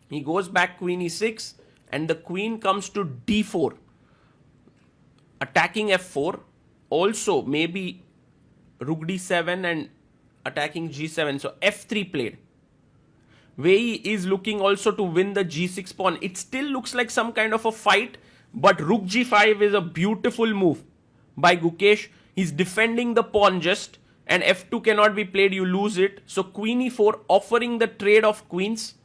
He goes back queen e6 and the queen comes to d4. Attacking f4. Also maybe rook d7 and attacking g7. So f3 played. Wei Yi is looking also to win the g6 pawn. It still looks like some kind of a fight, but rook g5 is a beautiful move by Gukesh. He's defending the pawn just, and f2 cannot be played, you lose it. So queen e4 offering the trade of queens.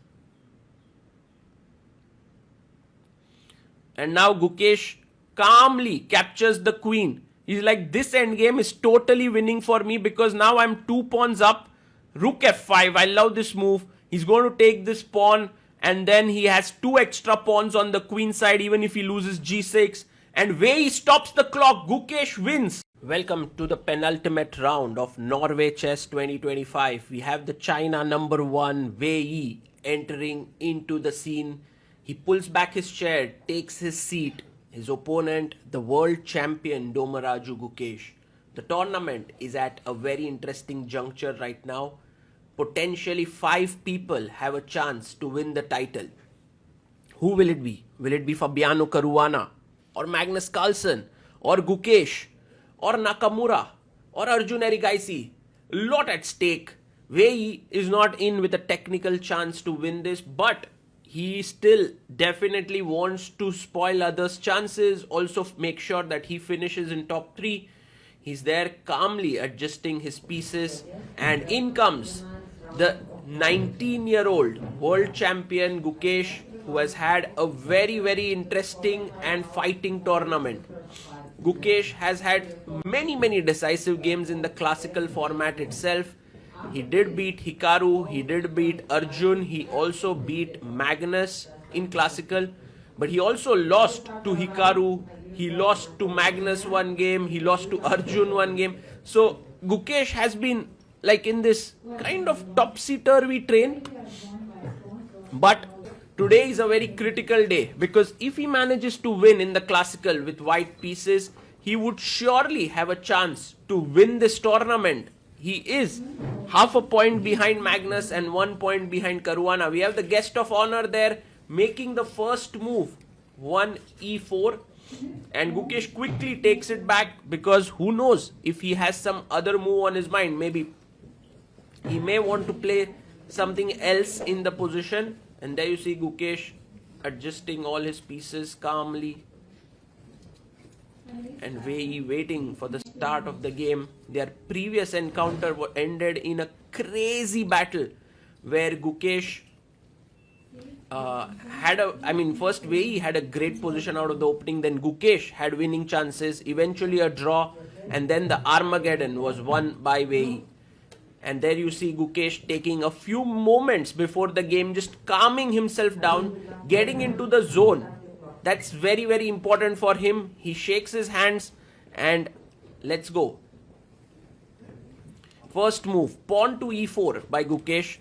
And now Gukesh calmly captures the queen. He's like, this endgame is totally winning for me because now I'm 2 pawns up. Rook f5, I love this move. He's going to take this pawn and then he has 2 extra pawns on the queen side even if he loses g6. And Wei Yi stops the clock. Gukesh wins. Welcome to the penultimate round of Norway Chess 2025. We have the China #1 Wei Yi entering into the scene. He pulls back his chair, takes his seat. His opponent, the world champion Domaraju Gukesh. The tournament is at a very interesting juncture right now. Potentially 5 people have a chance to win the title. Who will it be? Will it be Fabiano Caruana or Magnus Carlsen or Gukesh or Nakamura or Arjun Erigaisi? Lot at stake. Wei Yi is not in with a technical chance to win this, but he still definitely wants to spoil others' chances, also make sure that he finishes in top 3. He's there calmly adjusting his pieces, and in comes the 19-year-old world champion Gukesh, who has had a very, very interesting and fighting tournament. Gukesh has had many decisive games in the classical format itself. He did beat Hikaru, he did beat Arjun, he also beat Magnus in classical, but he also lost to Hikaru, he lost to Magnus one game, he lost to Arjun one game. So Gukesh has been like in this kind of topsy-turvy train. But today is a very critical day because if he manages to win in the classical with white pieces, he would surely have a chance to win this tournament. He is half a point behind Magnus and 1 point behind Caruana. We have the guest of honor there making the first move, 1 e4. And Gukesh quickly takes it back because who knows if he has some other move on his mind. Maybe he may want to play something else in the position. And there you see Gukesh adjusting all his pieces calmly. And Wei Yi waiting for the start of the game. Their previous encounter ended in a crazy battle where Gukesh first Wei Yi had a great position out of the opening, then Gukesh had winning chances, eventually a draw, and then the Armageddon was won by Wei Yi. And there you see Gukesh taking a few moments before the game, just calming himself down, getting into the zone. That's very, very important for him. He shakes his hands and let's go. First move, pawn to e4 by Gukesh.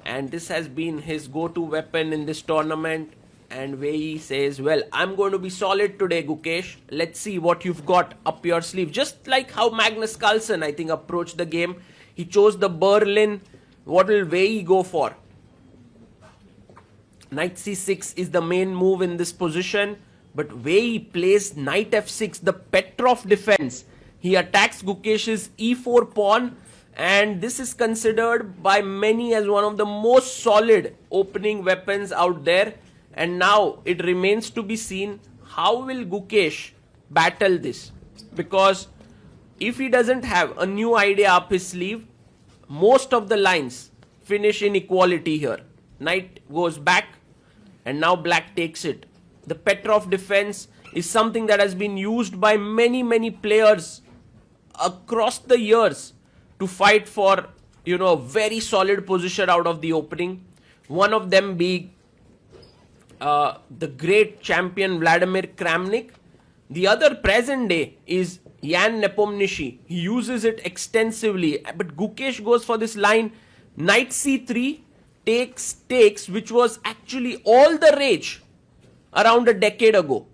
And this has been his go-to weapon in this tournament. And Wei Yi says, well, I'm going to be solid today, Gukesh. Let's see what you've got up your sleeve. Just like how Magnus Carlsen, I think, approached the game. He chose the Berlin. What will Wei Yi go for? Knight c6 is the main move in this position. But Wei Yi plays knight f6, the Petrov defense. He attacks Gukesh's e4 pawn. And this is considered by many as one of the most solid opening weapons out there. And now it remains to be seen how will Gukesh battle this. Because if he doesn't have a new idea up his sleeve, most of the lines finish in equality here. Knight goes back and now black takes it. The Petrov defense is something that has been used by many players across the years to fight for, a very solid position out of the opening. One of them being the great champion Vladimir Kramnik. The other present day is Jan Nepomniachtchi. He uses it extensively. But Gukesh goes for this line, knight c3, takes, which was actually all the rage around a decade ago.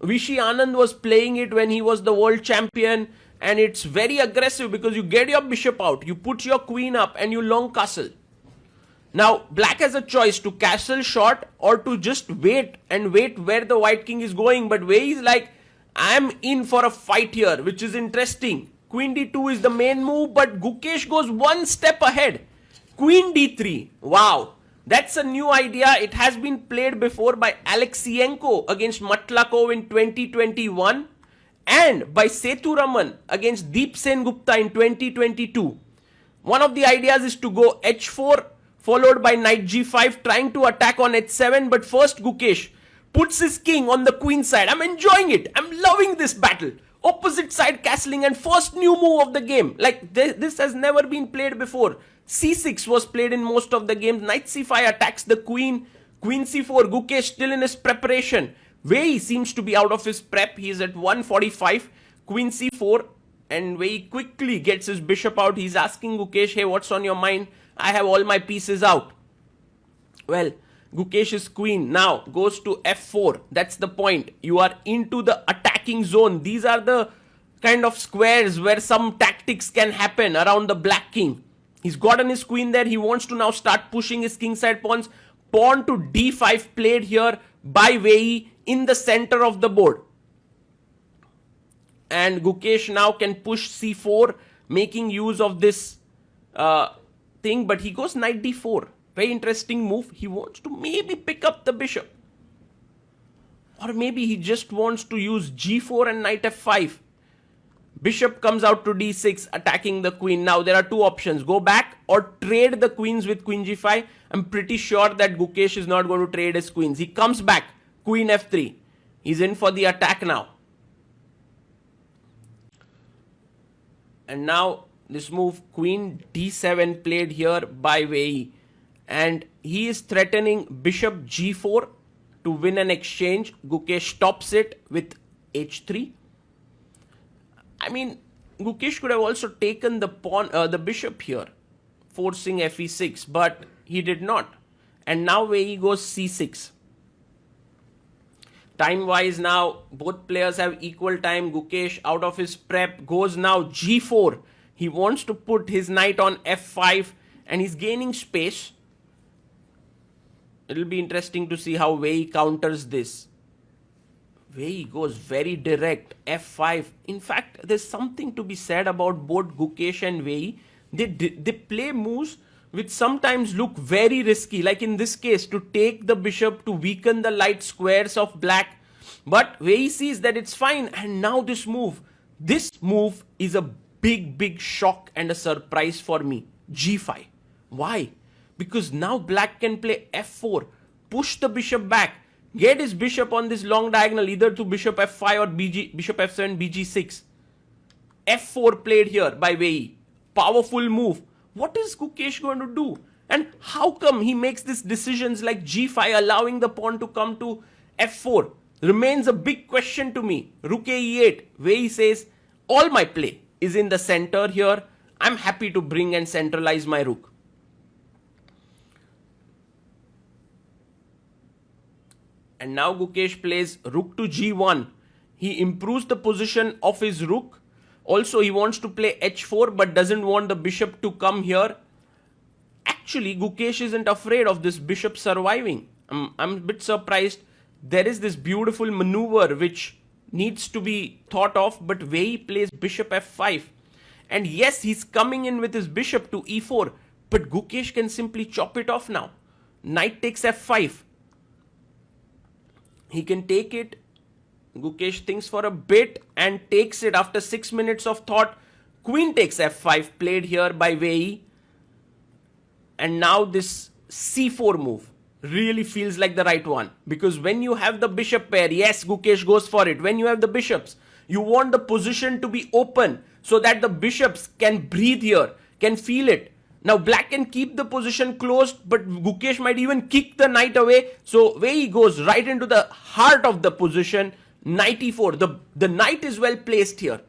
Vishy Anand was playing it when he was the world champion. And it's very aggressive because you get your bishop out, you put your queen up and you long castle. Now, black has a choice to castle short or to just wait and wait where the white king is going. But Wei is like, I'm in for a fight here, which is interesting. Queen d2 is the main move, but Gukesh goes one step ahead. Queen d3. Wow. That's a new idea. It has been played before by Alexienko against Matlakov in 2021 and by Sethuraman against Deep Sen Gupta in 2022. One of the ideas is to go h4 followed by knight g5 trying to attack on h7, but first Gukesh puts his king on the queen side. I'm enjoying it. I'm loving this battle. Opposite side castling and first new move of the game. Like this has never been played before. c6 was played in most of the games. Knight c5 attacks the queen. Queen c4. Gukesh still in his preparation. Wei seems to be out of his prep. He is at 145. Queen c4. And Wei quickly gets his bishop out. He's asking Gukesh, hey, what's on your mind? I have all my pieces out. Well, Gukesh's queen now goes to f4. That's the point. You are into the attacking zone. These are the kind of squares where some tactics can happen around the black king. He's gotten his queen there. He wants to now start pushing his kingside pawns. Pawn to d5 played here by Wei in the center of the board. And Gukesh now can push c4, making use of this thing. But he goes knight d4. Very interesting move. He wants to maybe pick up the bishop. Or maybe he just wants to use g4 and knight f5. Bishop comes out to d6, attacking the queen. Now there are two options. Go back or trade the queens with queen g5. I'm pretty sure that Gukesh is not going to trade his queens. He comes back. Queen f3. He's in for the attack now. And now this move, queen d7 played here by Wei. And he is threatening bishop g4 to win an exchange. Gukesh stops it with h3. I mean, Gukesh could have also taken the pawn, the bishop here, forcing fe6, but he did not. And now Wei goes c6. Time-wise now, both players have equal time. Gukesh out of his prep goes now g4. He wants to put his knight on f5 and he's gaining space. It'll be interesting to see how Wei counters this. Wei goes very direct, f5. In fact, there's something to be said about both Gukesh and Wei. They play moves which sometimes look very risky, like in this case, to take the bishop to weaken the light squares of black. But Wei sees that it's fine, and now this move is a big shock and a surprise for me. g5. Why? Because now black can play f4, push the bishop back, get his bishop on this long diagonal, either to bishop f5 or bishop f7, bg6. f4 played here by Wei. Powerful move. What is Gukesh going to do? And how come he makes these decisions like g5, allowing the pawn to come to f4? Remains a big question to me. Rook e8. Wei says, all my play is in the center here. I'm happy to bring and centralize my rook. And now Gukesh plays rook to g1. He improves the position of his rook. Also, he wants to play h4 but doesn't want the bishop to come here. Actually, Gukesh isn't afraid of this bishop surviving. I'm a bit surprised. There is this beautiful maneuver which needs to be thought of, but Wei plays bishop f5. And yes, he's coming in with his bishop to e4, but Gukesh can simply chop it off now. Knight takes f5. He can take it. Gukesh thinks for a bit and takes it after 6 minutes of thought. Queen takes f5 played here by Wei. And now this c4 move really feels like the right one. Because when you have the bishop pair, yes, Gukesh goes for it. When you have the bishops, you want the position to be open so that the bishops can breathe here, can feel it. Now black can keep the position closed, but Gukesh might even kick the knight away. So Wei goes right into the heart of the position. Knight e4. The knight is well placed here.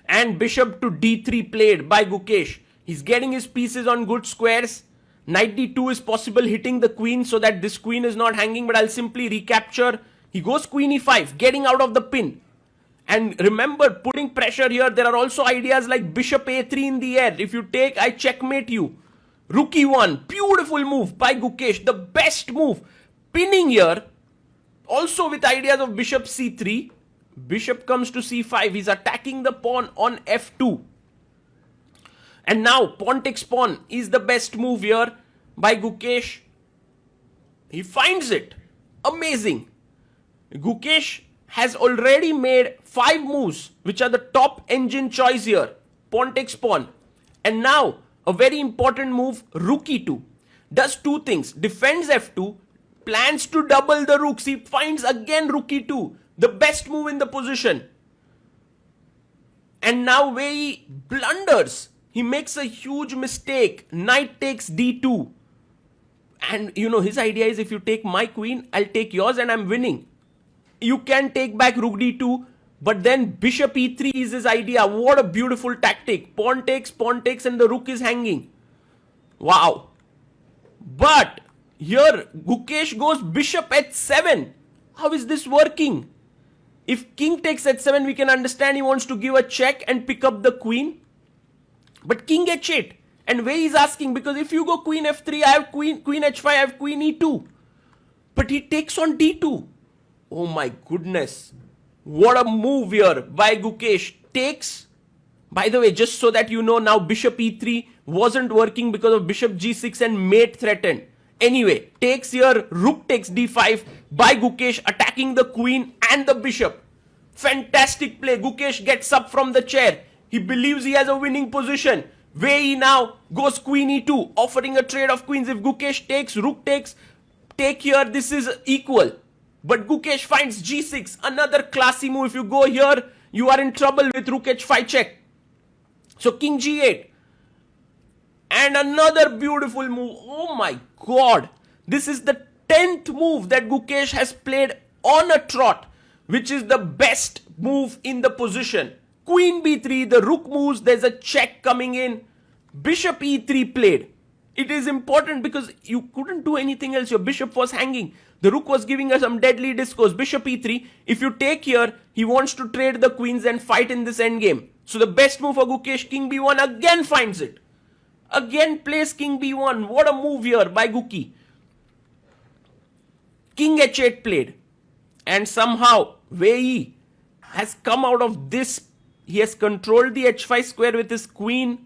And bishop to d3 played by Gukesh. He's getting his pieces on good squares. Knight d2 is possible, hitting the queen so that this queen is not hanging, but I'll simply recapture. He goes queen e5, getting out of the pin. And remember, putting pressure here, there are also ideas like bishop a3 in the air. If you take, I checkmate you. Rook e1. Beautiful move by Gukesh. The best move. Pinning here. Also with ideas of bishop c3. Bishop comes to c5. He's attacking the pawn on f2. And now pawn takes pawn is the best move here by Gukesh. He finds it. Amazing. Gukesh has already made 5 moves which are the top engine choice here. Pawn takes pawn. And now a very important move, rook e2. Does 2 things. Defends f2. Plans to double the rooks. He finds again rook e2. The best move in the position. And now Wei Yi blunders. He makes a huge mistake. Knight takes d2. And you know, his idea is if you take my queen, I'll take yours and I'm winning. You can take back rook d2, but then bishop e3 is his idea. What a beautiful tactic. Pawn takes, and the rook is hanging. Wow. But here, Gukesh goes bishop h7. How is this working? If king takes h7, we can understand he wants to give a check and pick up the queen. But king h8. And Wei is asking, because if you go queen f3, I have queen h5, I have queen e2. But he takes on d2. Oh my goodness. What a move here by Gukesh. Takes. By the way, just so that you know, now bishop e3 wasn't working because of bishop g6 and mate threatened. Anyway, takes here, rook takes d5 by Gukesh, attacking the queen and the bishop. Fantastic play. Gukesh gets up from the chair. He believes he has a winning position. Wei Yi now goes queen e2, offering a trade of queens. If Gukesh takes, rook takes, take here, this is equal. But Gukesh finds g6, another classy move. If you go here, you are in trouble with rook h5 check. So king g8. And another beautiful move. Oh my god. This is the 10th move that Gukesh has played on a trot, which is the best move in the position. Queen b3, the rook moves, there's a check coming in. Bishop e3 played. It is important because you couldn't do anything else. Your bishop was hanging. The rook was giving us some deadly discourse. Bishop e3. If you take here, he wants to trade the queens and fight in this endgame. So the best move for Gukesh, king b1, again finds it. Again plays king b1. What a move here by Guki. King h8 played. And somehow Wei Yi has come out of this. He has controlled the h5 square with his queen.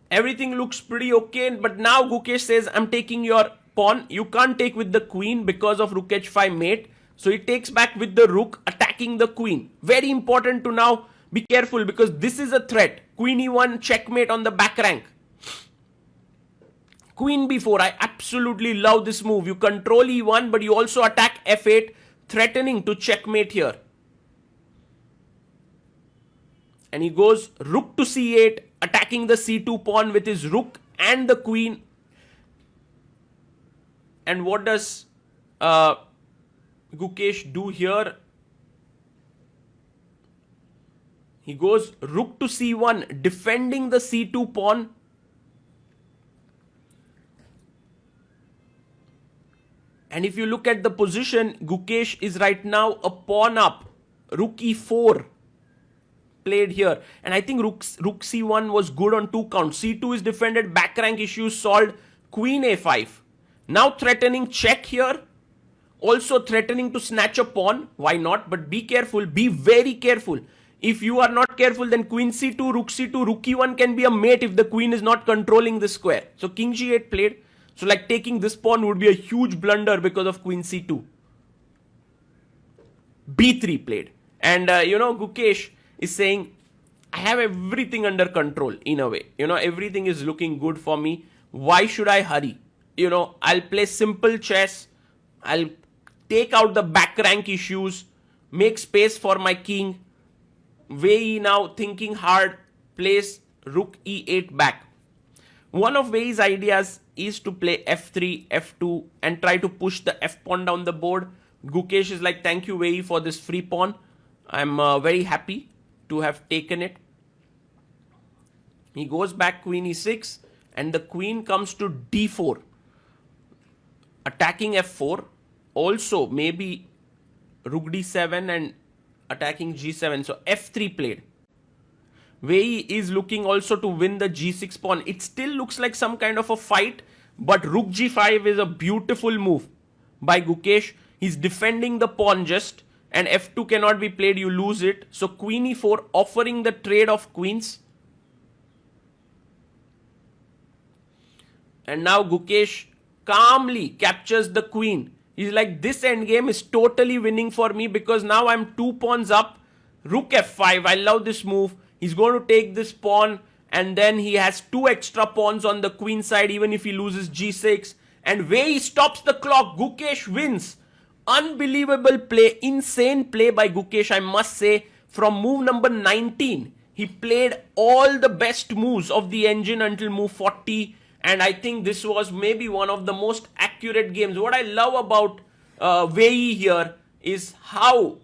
Everything looks pretty okay. But now Gukesh says, I'm taking your pawn. You can't take with the queen because of rook h5 mate. So he takes back with the rook, attacking the queen. Very important to now be careful because this is a threat. Queen e1 checkmate on the back rank. Queen b4. I absolutely love this move. You control e1 but you also attack f8, threatening to checkmate here. And he goes rook to c8, attacking the c2 pawn with his rook and the queen. And what does Gukesh do here? He goes rook to c1, defending the c2 pawn. And if you look at the position, Gukesh is right now a pawn up. Rook e4 played here. And I think rook c1 was good on 2 counts. c2 is defended, back rank issues solved. Queen a5. Now threatening check here. Also threatening to snatch a pawn. Why not? But be careful. Be very careful. If you are not careful, then queen c2, rook c2, rook e1 can be a mate if the queen is not controlling the square. So king g8 played. So like taking this pawn would be a huge blunder because of queen c2. b3 played. And Gukesh is saying, I have everything under control in a way. Everything is looking good for me. Why should I hurry? I'll play simple chess. I'll take out the back rank issues, make space for my king. Wei Yi now thinking hard, plays rook e8 back. One of Wei Yi's ideas is to play f3, f2 and try to push the f pawn down the board. Gukesh is like, thank you Wei Yi for this free pawn. I'm very happy to have taken it. He goes back queen e6 and the queen comes to d4. Attacking f4. Also maybe rook d7 and attacking g7. So f3 played. Wei Yi is looking also to win the g6 pawn. It still looks like some kind of a fight, but rook g5 is a beautiful move by Gukesh. He's defending the pawn just, and f2 cannot be played, you lose it. So queen e4 offering the trade of queens. And now Gukesh calmly captures the queen. He's like, this endgame is totally winning for me because now I'm 2 pawns up. Rook f5, I love this move. He's going to take this pawn, and then he has 2 extra pawns on the queen side even if he loses g6. And Wei Yi stops the clock. Gukesh wins. Unbelievable play, insane play by Gukesh, I must say. From move number 19, he played all the best moves of the engine until move 40. And I think this was maybe one of the most accurate games. What I love about Wei Yi here is how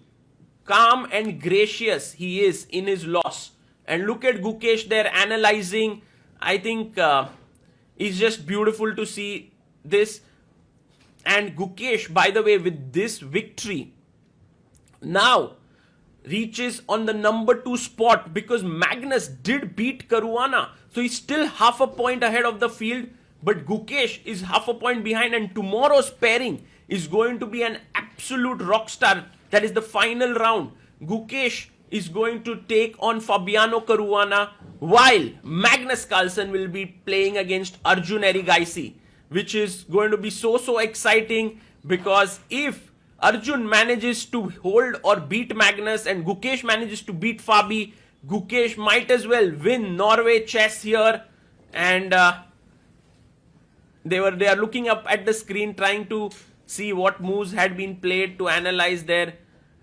calm and gracious he is in his loss. And look at Gukesh there analyzing. I think it's just beautiful to see this. And Gukesh, by the way, with this victory, now reaches on the number 2 spot because Magnus did beat Caruana. So he's still half a point ahead of the field, but Gukesh is half a point behind, and tomorrow's pairing is going to be an absolute rock star. That is the final round. Gukesh is going to take on Fabiano Caruana, while Magnus Carlsen will be playing against Arjun Erigaisi, which is going to be so exciting, because if Arjun manages to hold or beat Magnus and Gukesh manages to beat Fabi, Gukesh might as well win Norway chess here. And they are looking up at the screen trying to see what moves had been played to analyze there.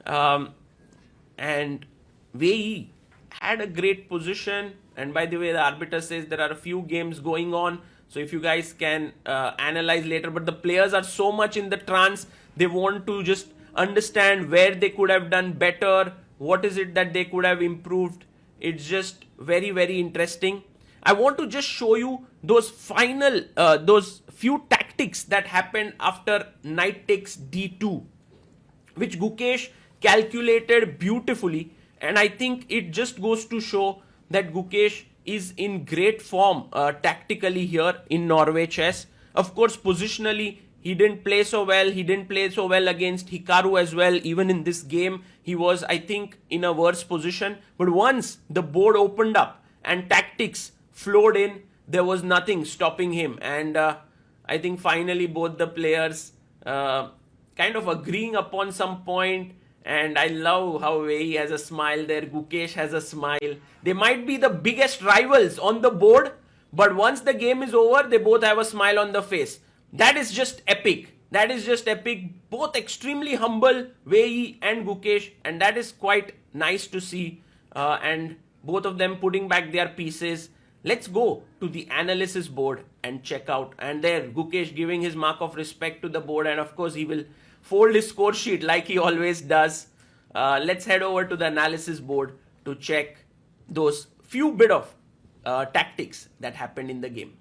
And Wei Yi had a great position. And by the way, the arbiter says there are a few games going on, so if you guys can analyze later. But the players are so much in the trance, they want to just understand where they could have done better, what is it that they could have improved. It's just very interesting. I want to just show you those final, those few tactics that happened after knight takes d2, which Gukesh calculated beautifully. And I think it just goes to show that Gukesh is in great form tactically here in Norway chess. Of course, positionally, he didn't play so well. He didn't play so well against Hikaru as well. Even in this game, he was, I think, in a worse position. But once the board opened up and tactics flowed in, there was nothing stopping him. And I think finally both the players kind of agreeing upon some point. And I love how Wei Yi has a smile there. Gukesh has a smile. They might be the biggest rivals on the board, but once the game is over, they both have a smile on the face. That is just epic. That is just epic. Both extremely humble, Wei Yi and Gukesh, and that is quite nice to see. And both of them putting back their pieces. Let's go to the analysis board and check out. And there, Gukesh giving his mark of respect to the board, and of course he will fold his score sheet like he always does. Let's head over to the analysis board to check those few bit of tactics that happened in the game.